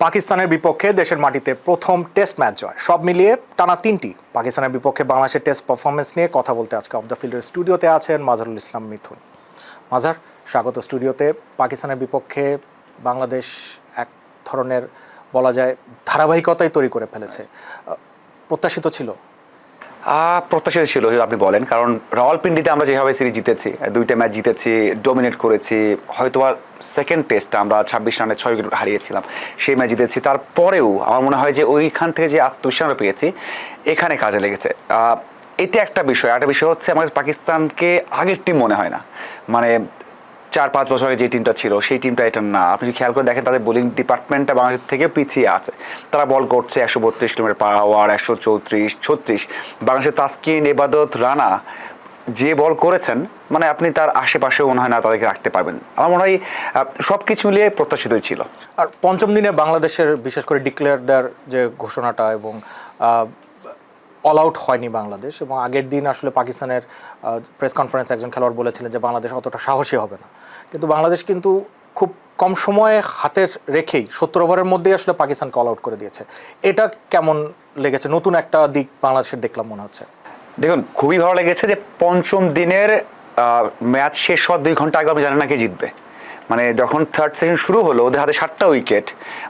পাকিস্তানের বিপক্ষে দেশের মাটিতে প্রথম টেস্ট ম্যাচ জয়, সব মিলিয়ে টানা 3টি। পাকিস্তানের বিপক্ষে বাংলাদেশের টেস্ট পারফরমেন্স নিয়ে কথা বলতে আজকে অফ দ্য ফিল্ডের স্টুডিওতে আছেন মাজারুল ইসলাম মিথুন। মাজার, স্বাগত স্টুডিওতে। পাকিস্তানের বিপক্ষে বাংলাদেশ এক ধরনের বলা যায় ধারাবাহিকতাই তৈরি করে ফেলেছে, প্রত্যাশিত ছিল? প্রত্যাশিত ছিল আপনি বলেন, কারণ রাওয়ালপিন্ডিতে আমরা যেভাবে সিরিজ জিতেছি, 2টা ম্যাচ জিতেছি, ডোমিনেট করেছি, হয়তো সেকেন্ড টেস্টটা আমরা 26 রানে 6 উইকেট হারিয়েছিলাম, সেই ম্যাচ জিতেছি। তারপরেও আমার মনে হয় যে ওইখান থেকে যে আত্মবিশ্বাস পেয়েছি এখানে কাজে লেগেছে। এটা একটা বিষয়। একটা বিষয় হচ্ছে আমার পাকিস্তানকে আগের টিম মনে হয় না, মানে 4-5 বছর আগে যে টিমটা ছিল সেই টিমটা এটা না। আপনি যদি খেয়াল করে দেখেন তাদের বোলিং ডিপার্টমেন্টটা বাংলাদেশ থেকে পিছিয়ে আছে। তারা বল করছে 132 কিলোমিটার পার আওয়ার, 134-36। বাংলাদেশের তাসকিন, এবাদত, রানা যে বল করেছেন, মানে আপনি তার আশেপাশেও মনে হয় না তাদেরকে রাখতে পারবেন। আমার মনে হয় সব কিছু মিলিয়ে প্রত্যাশিতই ছিল। আর পঞ্চম দিনে বাংলাদেশের বিশেষ করে ডিক্লেয়ার দেওয়ার যে ঘোষণাটা এবং অল আউট হয়নি বাংলাদেশ, এবং আগের দিন আসলে পাকিস্তানের প্রেস কনফারেন্স একজন খেলোয়াড় বলেছিলেন যে বাংলাদেশ অতটা সাহসী হবে না, কিন্তু বাংলাদেশ কিন্তু খুব কম সময়ে হাতের রেখেই 70 ওভারের মধ্যেই আসলে পাকিস্তানকে অল আউট করে দিয়েছে। এটা কেমন লেগেছে? নতুন একটা দিক বাংলাদেশের দেখলাম মনে হচ্ছে। দেখুন, খুবই ভালো লেগেছে যে পঞ্চম দিনের ম্যাচ শেষ হওয়ার 2 ঘন্টা আগে আপনি জানেন না কে জিতবে। মানে যখন থার্ড সেশন শুরু হলো, ওদের হাতে 7টা উইকেট,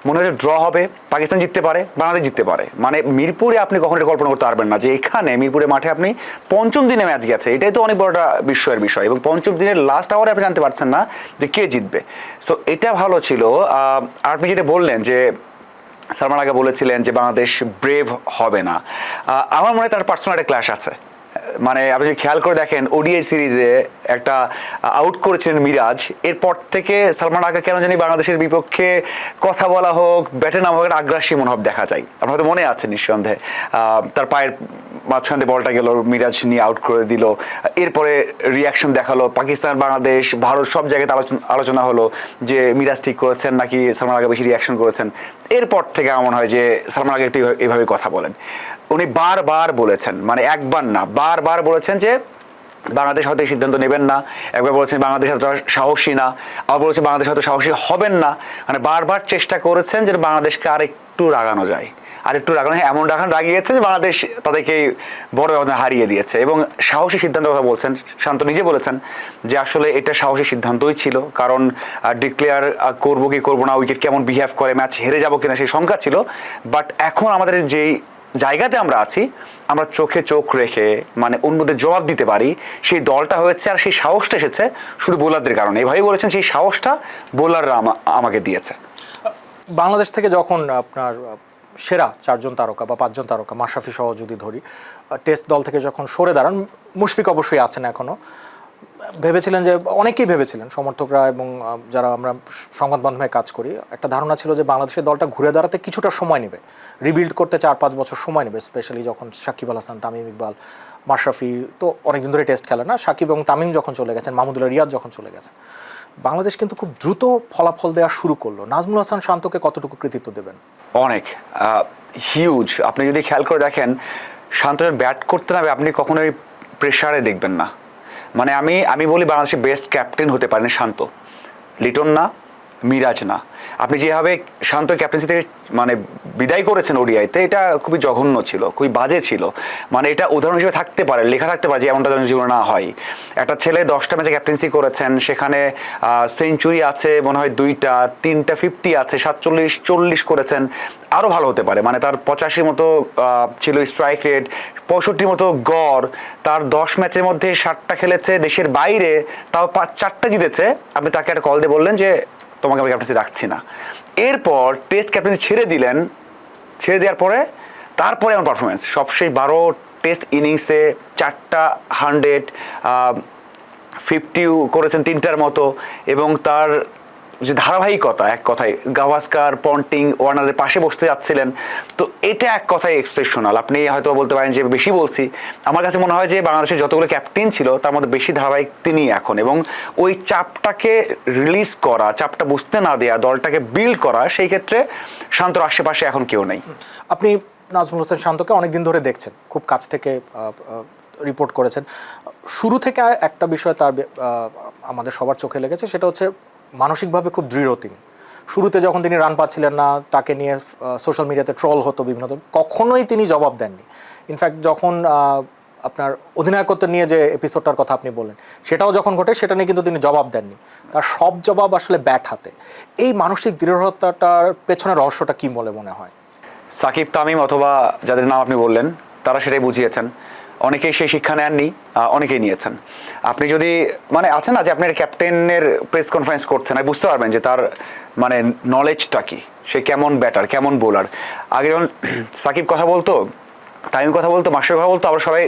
মনে হচ্ছে ড্র হবে, পাকিস্তান জিততে পারে, বাংলাদেশ জিততে পারে। মানে মিরপুরে আপনি কখনো কল্পনা করতে পারবেন না যে এখানে মিরপুরের মাঠে আপনি পঞ্চম দিনে ম্যাচ গেছে, এটাই তো অনেক বড় একটা বিস্ময়ের বিষয়। এবং পঞ্চম দিনের লাস্ট আওয়ারে আপনি জানতে পারছেন না যে কে জিতবে। সো এটা ভালো ছিল। আর আপনি যেটা বললেন যে সালমান আগে বলেছিলেন যে বাংলাদেশ ব্রেভ হবে না, আমার মনে হয় তার পার্সোনাল একটা ক্ল্যাশ আছে। মানে আপনি যদি খেয়াল করে দেখেন, ওডিআই সিরিজে একটা আউট করেছিলেন মিরাজ, এরপর থেকে সালমান আগে কেন জানি বাংলাদেশের বিপক্ষে কথা বলা হোক, ব্যাটে নামা হোক, একটা আগ্রাসী মনোভাব দেখা যায়। আপনার হয়তো মনে আছে নিঃসন্দেহে, তার পায়ের মাঝখান দিয়ে বলটা গেল, মিরাজ নিয়ে আউট করে দিল, এরপরে রিয়াকশন দেখালো পাকিস্তান, বাংলাদেশ, ভারত, সব জায়গাতে আলোচনা হলো যে মিরাজ ঠিক করেছেন নাকি সালমান আগে বেশি রিয়াকশন করেছেন। এরপর থেকে আমার মনে হয় যে সালমান আগে একটু এভাবে কথা বলেন। উনি বারবার বলেছেন, মানে একবার না বারবার বলেছেন যে বাংলাদেশ হয়তো এই সিদ্ধান্ত নেবেন না। একবার বলেছেন বাংলাদেশ হয়তো সাহসী না, আবার বলেছেন বাংলাদেশ হয়তো সাহসী হবেন না। মানে বারবার চেষ্টা করেছেন যে বাংলাদেশকে আর একটু রাগানো যায়, আর একটু রাগানো, এমন রাগিয়েছে যে বাংলাদেশ তাদেরকে বড় ব্যবধানে হারিয়ে দিয়েছে। এবং সাহসী সিদ্ধান্তের কথা বলছেন, শান্ত নিজে বলেছেন যে আসলে এটা সাহসী সিদ্ধান্তই ছিল, কারণ ডিক্লেয়ার করবো কি করবো না, উইকেট কেমন বিহেভ করে, ম্যাচ হেরে যাবো কিনা সেই শঙ্কা ছিল। বাট এখন আমাদের যেই জায়গাতে আমরা আছি, আমরা চোখে চোখ রেখে মানে অন্যদের জবাব দিতে পারি, সেই দলটা হয়েছে। আর সেই সাহসটা এসেছে শুধু বোলারদের কারণে। এভাবেই বলেছেন সেই সাহসটা বোলাররা আমাকে দিয়েছে। বাংলাদেশ থেকে যখন আপনার সেরা 4 জন তারকা বা 5 জন তারকা, মাশরাফি সহ যদি ধরি, টেস্ট দল থেকে যখন সরে দাঁড়ান, মুশফিক অবশ্যই আছেন এখনও, ভেবেছিলেন যে, অনেকেই ভেবেছিলেন সমর্থকরা এবং যারা আমরা সংবাদ মাধ্যমে কাজ করি, একটা ধারণা ছিল যে বাংলাদেশের দলটা ঘুরে দাঁড়াতে কিছুটা সময় নেবে, রিবিল্ড করতে 4-5 বছর সময় নেবে, স্পেশালি যখন সাকিব আল হাসান, তামিম ইকবাল, মাশরাফি তো অনেকদিন ধরে টেস্ট খেলে না, সাকিব এবং তামিম যখন চলে গেছেন, মাহমুদুল্লাহ রিয়াদ যখন চলে গেছেন, বাংলাদেশ কিন্তু খুব দ্রুত ফলাফল দেওয়া শুরু করলো। নাজমুল হাসান শান্তকে কতটুকু কৃতিত্ব দেবেন? অনেক হিউজ। আপনি যদি খেয়াল করে দেখেন, শান্তর ব্যাট করতে নামে আপনি কখনোই প্রেশারে দেখবেন না। মানে আমি বলি বাংলাদেশের বেস্ট ক্যাপ্টেন হতে পারেন শান্ত, লিটন না, মিরাজ না। আপনি যেভাবে শান্ত ক্যাপ্টেন্সি থেকে মানে বিদায় করেছেন ওডিআইতে, এটা খুবই জঘন্য ছিল, খুবই বাজে ছিল। মানে এটা উদাহরণ হিসেবে থাকতে পারে, লেখা থাকতে পারে যে এমনটা যেন জীবনে না হয়। একটা ছেলে 10টা ম্যাচে ক্যাপ্টেন্সি করেছেন, সেখানে সেঞ্চুরি আছে মনে হয় 2টা, 3টা 50 আছে, 47-40 করেছেন। আরও ভালো হতে পারে, মানে তার 85 মতো ছিল স্ট্রাইক রেট, 65 মতো গড়, তার 10 ম্যাচের মধ্যে 7টা খেলেছে দেশের বাইরে, তাও 4টা জিতেছে। আপনি তাকে একটা কল দিয়ে বললেন যে তোমাকে আমি ক্যাপ্টেন্সি রাখছি না। এরপর টেস্ট ক্যাপ্টেন্সি ছেড়ে দিলেন, ছেড়ে দেওয়ার পরে তারপরে আমার পারফরমেন্স সবশেষ 12 টেস্ট ইনিংসে 4টা 100, 50 করেছেন 3টার মতো। এবং তার যে ধারাবাহিকতা, এক কথায় গাভাস্কার, পন্টিং, ওয়ার্নারের পাশে বসতে যাচ্ছিলেন, তো এটা এক কথায় এক্সেপশনাল। আপনি হয়তো বলতে পারেন যে বেশি বলছি, আমার কাছে মনে হয় যে বাংলাদেশের যতগুলো ক্যাপ্টেন ছিল তার মধ্যে বেশি ধারাবাহিক তিনি এখন। এবং ওই চাপটাকে রিলিজ করা, চাপটা বুঝতে না দেওয়া, দলটাকে বিল্ড করা, সেই ক্ষেত্রে শান্তর আশেপাশে এখন কেউ নেই। আপনি নাজমুল হোসেন শান্তকে অনেকদিন ধরে দেখছেন, খুব কাছ থেকে রিপোর্ট করেছেন। শুরু থেকে একটা বিষয় তার আমাদের সবার চোখে লেগেছে, সেটা হচ্ছে মানসিকভাবে খুব দৃঢ় তিনি। শুরুতে যখন তিনি রান পাচ্ছিলেন না, তাকে নিয়ে সোশ্যাল মিডিয়াতে ট্রল হতো বিভিন্ন, কখনোই তিনি জবাব দেননি। ইনফ্যাক্ট যখন আপনার অধিনায়কত্ব নিয়ে যে এপিসোডটার কথা আপনি বললেন, সেটাও যখন ঘটে সেটা নিয়ে কিন্তু তিনি জবাব দেননি। তার সব জবাব আসলে ব্যাট হাতে। এই মানসিক দৃঢ়তাটার পেছনে রহস্যটা কী বলে মনে হয়? সাকিব, তামিম অথবা যাদের নাম আপনি বললেন তারা সেটাই বুঝিয়েছেন। অনেকেই সেই শিক্ষা নেননি, অনেকেই নিয়েছেন। আপনি যদি মানে আছে না যে আপনি ক্যাপ্টেনের প্রেস কনফারেন্স করছেন, আর বুঝতে পারবেন যে তার মানে নলেজটা কি, সে কেমন ব্যাটার, কেমন বোলার। আগে যখন সাকিব কথা বলতো, তামিম কথা বলতো, মাস্টার কথা বলতো, আমরা সবাই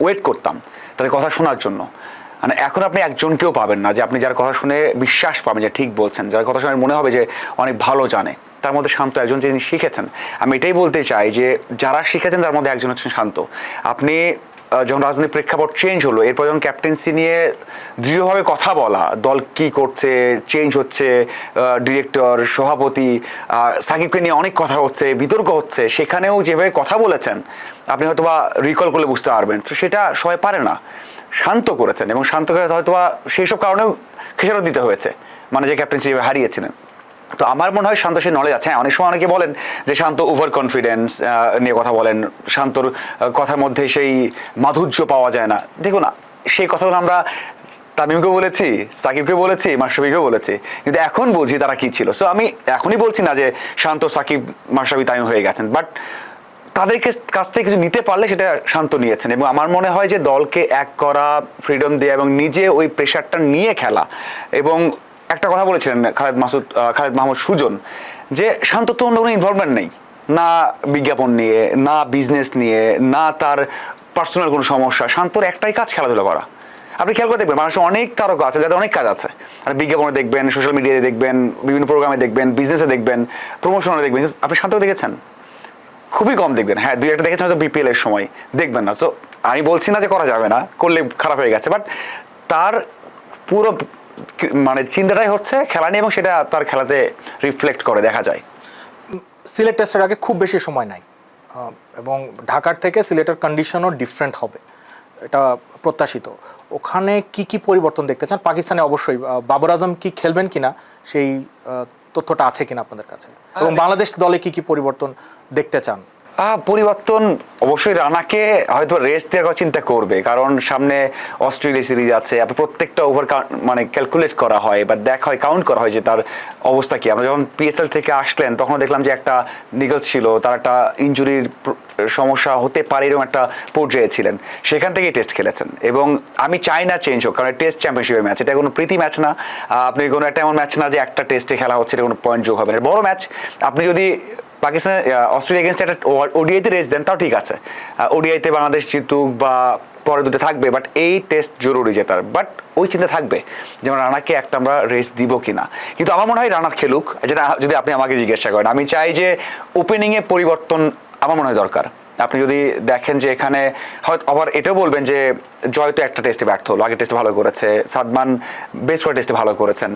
ওয়েট করতাম তাদের কথা শোনার জন্য। মানে এখন আপনি একজনকেও পাবেন না যে আপনি যার কথা শুনে বিশ্বাস পাবেন যে ঠিক বলছেন, যার কথা শুনে মনে হবে যে অনেক ভালো জানে। তার মধ্যে শান্ত একজন, যিনি শিখেছেন। আমি এটাই বলতে চাই যে যারা শিখেছেন তার মধ্যে একজন হচ্ছেন শান্ত। আপনি যখন রাজনৈতিক প্রেক্ষাপট চেঞ্জ হলো, এরপর যখন ক্যাপ্টেন্সি নিয়ে দৃঢ়ভাবে কথা বলা, দল কি করছে, চেঞ্জ হচ্ছে, ডিরেক্টর, সভাপতি, সাকিবকে নিয়ে অনেক কথা হচ্ছে, বিতর্ক হচ্ছে, সেখানেও যেভাবে কথা বলেছেন আপনি হয়তোবা রিকল করলে বুঝতে পারবেন। তো সেটা সবাই পারে না। শান্ত করেছেন, এবং শান্ত করে হয়তোবা সেই সব কারণেও খেসারত দিতে হয়েছে, মানে যে ক্যাপ্টেন্সি হারিয়েছিলেন। তো আমার মনে হয় শান্ত সেই নলেজ আছে। হ্যাঁ, অনেক সময় অনেকে বলেন যে শান্ত ওভার কনফিডেন্স নিয়ে কথা বলেন, শান্তর কথার মধ্যে সেই মাধুর্য পাওয়া যায় না। দেখুন, সেই কথাগুলো আমরা তামিমকে বলেছি, সাকিবকে বলেছি, মাশরাফিকেও বলেছি, কিন্তু এখন বলছি তারা কি ছিল। সো আমি এখনই বলছি না যে শান্ত, সাকিব, মাশরাফি, তামিম হয়ে গেছেন, বাট তাদেরকে কাছ থেকে কিছু নিতে পারলে সেটা শান্ত নিয়েছেন। এবং আমার মনে হয় যে দলকে এক করা, ফ্রিডম দেওয়া এবং নিজে ওই প্রেশারটা নিয়ে খেলা। এবং একটা কথা বলেছিলেন খালেদ মাহমুদ সুজন, যে শান্ত তো অন্য কোনো ইনভলভমেন্ট নেই, না বিজ্ঞাপন নিয়ে, না বিজনেস নিয়ে, না তার পার্সোনাল কোনো সমস্যা। শান্তর একটাই কাজ খেলাধুলা করা। আপনি খেয়াল করে দেখবেন, মানুষের অনেক তারকা আছে যাদের অনেক কাজ আছে। আর বিজ্ঞাপনে দেখবেন, সোশ্যাল মিডিয়াতে দেখবেন, বিভিন্ন প্রোগ্রামে দেখবেন, বিজনেসে দেখবেন, প্রমোশনে দেখবেন, আপনি শান্তকে দেখেছেন? খুবই কম দেখবেন। হ্যাঁ, দুই একটা দেখেছেন হয়তো বিপিএল এর সময়, দেখবেন না। তো আমি বলছি না যে করা যাবে না, করলে খারাপ হয়ে গেছে, বাট তার পুরো মানে চিন্তাটাই হচ্ছে খেলা নিয়ে, এবং সেটা তার খেলাতে রিফ্লেক্ট করে দেখা যায়। সিলেট টেস্টের আগে খুব বেশি সময় নাই, এবং ঢাকার থেকে সিলেটের কন্ডিশনও ডিফারেন্ট হবে, এটা প্রত্যাশিত। ওখানে কি কি পরিবর্তন দেখতে চান? পাকিস্তানে অবশ্যই বাবর আজম কি খেলবেন কিনা সেই তথ্যটা আছে কিনা আপনাদের কাছে, এবং বাংলাদেশ দলে কি কি পরিবর্তন দেখতে চান? পরিবর্তন অবশ্যই রানাকে হয়তো রেস্ট দেওয়ার চিন্তা করবে, কারণ সামনে অস্ট্রেলিয়া সিরিজ আছে। আপনার প্রত্যেকটা ওভার মানে ক্যালকুলেট করা হয় বা দেখা হয়, কাউন্ট করা হয় যে তার অবস্থা কি। আমরা যখন পিএসএল থেকে আসলেন তখন দেখলাম যে একটা নিগল ছিল, তার একটা ইনজুরির সমস্যা হতে পারে এরকম একটা পর্যায়ে ছিলেন, সেখান থেকেই টেস্ট খেলেছেন। এবং আমি চাই না চেঞ্জ হোক, কারণ টেস্ট চ্যাম্পিয়নশিপের ম্যাচ, এটা কোনো প্রীতি ম্যাচ না। আপনি কোনো একটা এমন ম্যাচ না যে একটা টেস্টে খেলা হচ্ছে, এটা কোনো পয়েন্ট যোগ হবে না, বড় ম্যাচ। আপনি যদি পাকিস্তানের অস্ট্রেলিয়া এগেনস্ট একটা ওডিআইতে রেস দেন তাও ঠিক আছে, ওডিআইতে বাংলাদেশ জিতুক বা পরে দুটো থাকবে, বাট এই টেস্ট জরুরি জেতার। বাট ওই চিন্তা থাকবে যেমন রানাকে একটা আমরা রেস দিব কিনা। কিন্তু আমার মনে হয় রানা খেলুক, যেটা যদি আপনি আমাকে জিজ্ঞাসা করেন। আমি চাই যে ওপেনিংয়ে পরিবর্তন আমার মনে হয় দরকার। আপনি যদি দেখেন যে এখানে হয়তো আবার এটাও বলবেন যে জয় তো একটা টেস্টে ব্যর্থ হলো, আগের টেস্টে ভালো করেছে, সাদমান বেশ কয়েক টেস্টে ভালো করেছেন,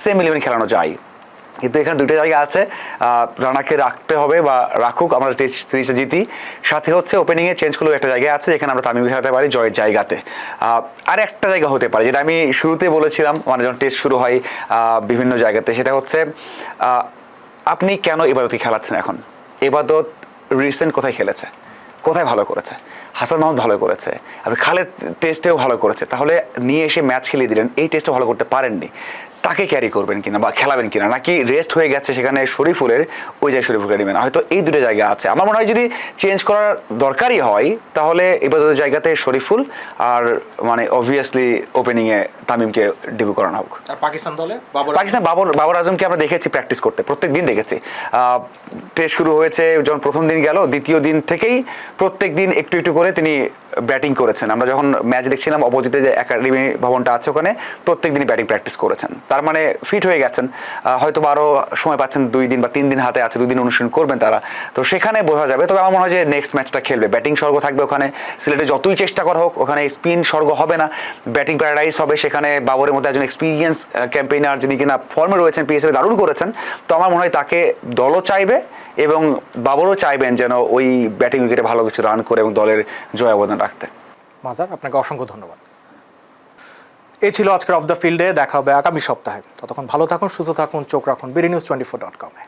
সেম ইলেভেন খেলানো যায়। কিন্তু এখানে দুইটা জায়গা আছে, রানাকে রাখতে হবে বা রাখুক, আমরা টেস্ট সিরিজটা জিতি। সাথে হচ্ছে ওপেনিংয়ে চেঞ্জ করলেও একটা জায়গা আছে যেখানে আমরা তামিম খেলাতে পারি জয়ের জায়গাতে। আর একটা জায়গা হতে পারে যেটা আমি শুরুতে বলেছিলাম, মানে যখন টেস্ট শুরু হয় বিভিন্ন জায়গাতে, সেটা হচ্ছে আপনি কেন এবাদতকে খেলাচ্ছেন এখন? এবাদত রিসেন্ট কোথায় খেলেছে, কোথায় ভালো করেছে? হাসান মাহমুদ ভালো করেছে, আপনি খালেদ টেস্টেও ভালো করেছে, তাহলে নিয়ে এসে ম্যাচ খেলিয়ে দিলেন, এই টেস্টে ভালো করতে পারেননি, তাকে ক্যারি করবেন কিনা বা খেলাবেন কিনা, নাকি রেস্ট হয়ে গেছে সেখানে শরীফুলের, ওই জায়গায় শরীফুলকে নেবেন? হয়তো এই দুটো জায়গা আছে। আমার মনে হয় যদি চেঞ্জ করার দরকারই হয় তাহলে এবার জায়গাতে শরীফুল আর মানে অবভিয়াসলি ওপেনিংয়ে তামিমকে ডেবিউ করানো হোক। আর পাকিস্তান দলে বাবর আজমকে আমরা দেখেছি প্র্যাকটিস করতে, প্রত্যেক দিন দেখেছি। টেস্ট শুরু হয়েছে যখন প্রথম দিন গেল, দ্বিতীয় দিন থেকেই প্রত্যেক দিন একটু একটু করে তিনি ব্যাটিং করেছেন। আমরা যখন ম্যাচ দেখছিলাম, অপোজিটে যে একাডেমি ভবনটা আছে ওখানে প্রত্যেক দিনই ব্যাটিং প্র্যাকটিস করেছেন। তার মানে ফিট হয়ে গেছেন, হয়তো আরও সময় পাচ্ছেন, 2 দিন বা 3 দিন হাতে আছে, 2 দিন অনুশীলন করবেন তারা, তো সেখানে বোঝা যাবে। তবে আমার মনে হয় যে নেক্সট ম্যাচটা খেলবে, ব্যাটিং স্বর্গ থাকবে ওখানে। সিলেটে যতই চেষ্টা করা হোক ওখানে স্পিন স্বর্গ হবে না, ব্যাটিং প্যারাডাইস হবে। সেখানে বাবরের মধ্যে একজন এক্সপিরিয়েন্স ক্যাম্পেইনার যিনি কিনা ফর্মে রয়েছেন, পিএসএল দারুণ করেছেন, তো আমার মনে হয় তাকে দলও চাইবে এবং বাবরও চাইবেন যেন ওই ব্যাটিং উইকেটে ভালো কিছু রান করে এবং দলের জয় অবদান রাখতে। মাজার, আপনাকে অসংখ্য ধন্যবাদ। এই ছিল আজকের অফ দ্য ফিল্ডে। দেখা হবে আগামী সপ্তাহে। ততক্ষণ ভালো থাকুন, সুস্থ থাকুন, চোখ রাখুন BDNews24.com-এ।